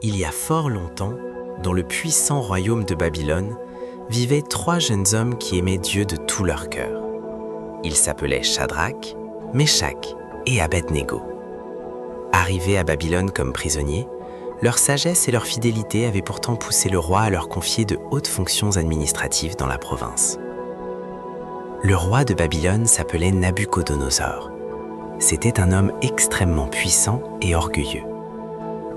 Il y a fort longtemps, dans le puissant royaume de Babylone, vivaient 3 jeunes hommes qui aimaient Dieu de tout leur cœur. Ils s'appelaient Shadrach, Meshach et Abednego. Arrivés à Babylone comme prisonniers, leur sagesse et leur fidélité avaient pourtant poussé le roi à leur confier de hautes fonctions administratives dans la province. Le roi de Babylone s'appelait Nabuchodonosor. C'était un homme extrêmement puissant et orgueilleux.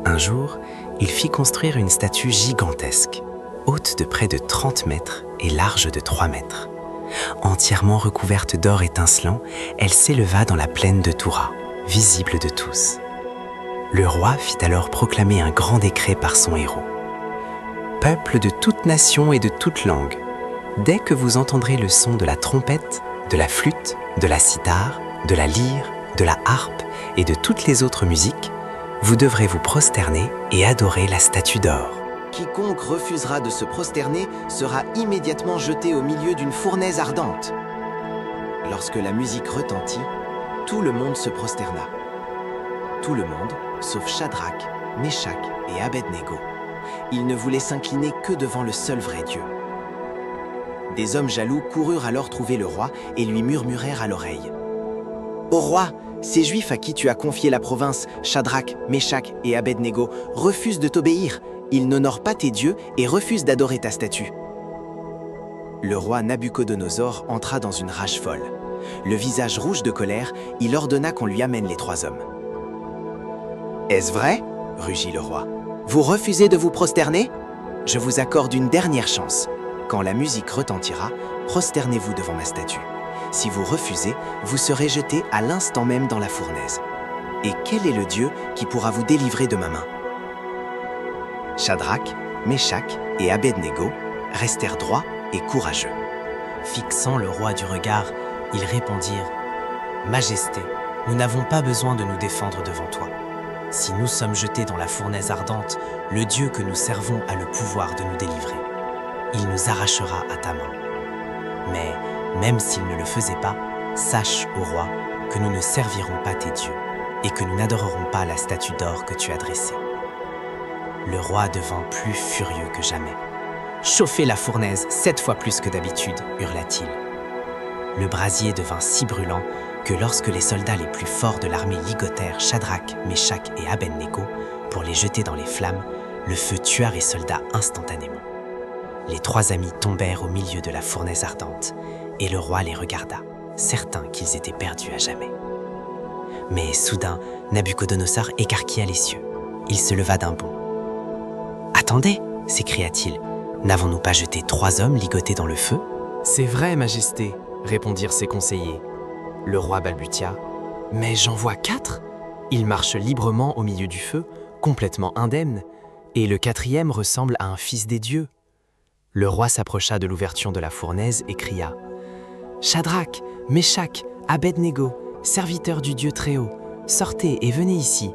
Un jour, il fit construire une statue gigantesque, haute de près de 30 mètres et large de 3 mètres. Entièrement recouverte d'or étincelant, elle s'éleva dans la plaine de Toura, visible de tous. Le roi fit alors proclamer un grand décret par son héros. « Peuple de toute nation et de toute langue, dès que vous entendrez le son de la trompette, de la flûte, de la cithare, de la lyre, de la harpe et de toutes les autres musiques, vous devrez vous prosterner et adorer la statue d'or. Quiconque refusera de se prosterner sera immédiatement jeté au milieu d'une fournaise ardente. » Lorsque la musique retentit, tout le monde se prosterna. Tout le monde, sauf Shadrach, Meshach et Abednego. Ils ne voulaient s'incliner que devant le seul vrai Dieu. Des hommes jaloux coururent alors trouver le roi et lui murmurèrent à l'oreille. « Ô roi, ces Juifs à qui tu as confié la province, Shadrach, Meshach et Abednego, refusent de t'obéir. Ils n'honorent pas tes dieux et refusent d'adorer ta statue. » Le roi Nabuchodonosor entra dans une rage folle. Le visage rouge de colère, il ordonna qu'on lui amène les 3 hommes. « Est-ce vrai ?» rugit le roi. « Vous refusez de vous prosterner? Je vous accorde une dernière chance. Quand la musique retentira, prosternez-vous devant ma statue. Si vous refusez, vous serez jeté à l'instant même dans la fournaise. Et quel est le Dieu qui pourra vous délivrer de ma main ?» Shadrach, Meshach et Abednego restèrent droits et courageux. Fixant le roi du regard, ils répondirent « Majesté, nous n'avons pas besoin de nous défendre devant toi. Si nous sommes jetés dans la fournaise ardente, le Dieu que nous servons a le pouvoir de nous délivrer. Il nous arrachera à ta main. Mais, même s'il ne le faisait pas, sache, ô roi, que nous ne servirons pas tes dieux et que nous n'adorerons pas la statue d'or que tu as dressée. » Le roi devint plus furieux que jamais. « Chauffez la fournaise 7 fois plus que d'habitude, hurla-t-il. Le brasier devint si brûlant que lorsque les soldats les plus forts de l'armée ligotèrent Shadrach, Meshach et Abednego pour les jeter dans les flammes, le feu tua les soldats instantanément. Les 3 amis tombèrent au milieu de la fournaise ardente et le roi les regarda, certain qu'ils étaient perdus à jamais. Mais soudain, Nabuchodonosor écarquilla les cieux. Il se leva d'un bond. « Attendez !» s'écria-t-il. « N'avons-nous pas jeté 3 hommes ligotés dans le feu ?»« C'est vrai, Majesté, » répondirent ses conseillers. Le roi balbutia. « Mais j'en vois 4 ! Ils marchent librement au milieu du feu, complètement indemnes, et le 4e ressemble à un fils des dieux. » Le roi s'approcha de l'ouverture de la fournaise et cria « Shadrach, Meshach, Abednego, serviteurs du Dieu Très-Haut, sortez et venez ici. »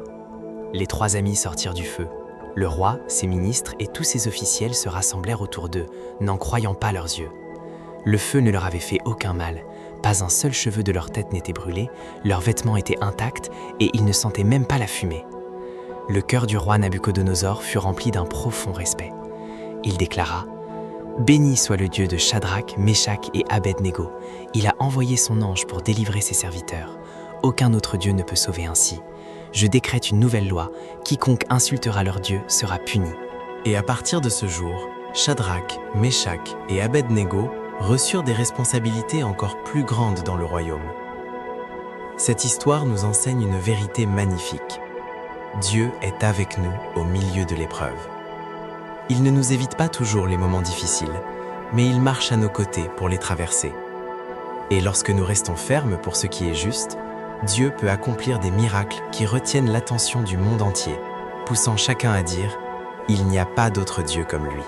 Les 3 amis sortirent du feu. Le roi, ses ministres et tous ses officiels se rassemblèrent autour d'eux, n'en croyant pas leurs yeux. Le feu ne leur avait fait aucun mal, pas un seul cheveu de leur tête n'était brûlé, leurs vêtements étaient intacts et ils ne sentaient même pas la fumée. Le cœur du roi Nabuchodonosor fut rempli d'un profond respect. Il déclara « Béni soit le Dieu de Shadrach, Meshach et Abednego. Il a envoyé son ange pour délivrer ses serviteurs. Aucun autre Dieu ne peut sauver ainsi. Je décrète une nouvelle loi. Quiconque insultera leur Dieu sera puni. » Et à partir de ce jour, Shadrach, Meshach et Abednego reçurent des responsabilités encore plus grandes dans le royaume. Cette histoire nous enseigne une vérité magnifique. Dieu est avec nous au milieu de l'épreuve. Il ne nous évite pas toujours les moments difficiles, mais il marche à nos côtés pour les traverser. Et lorsque nous restons fermes pour ce qui est juste, Dieu peut accomplir des miracles qui retiennent l'attention du monde entier, poussant chacun à dire « Il n'y a pas d'autre Dieu comme lui ».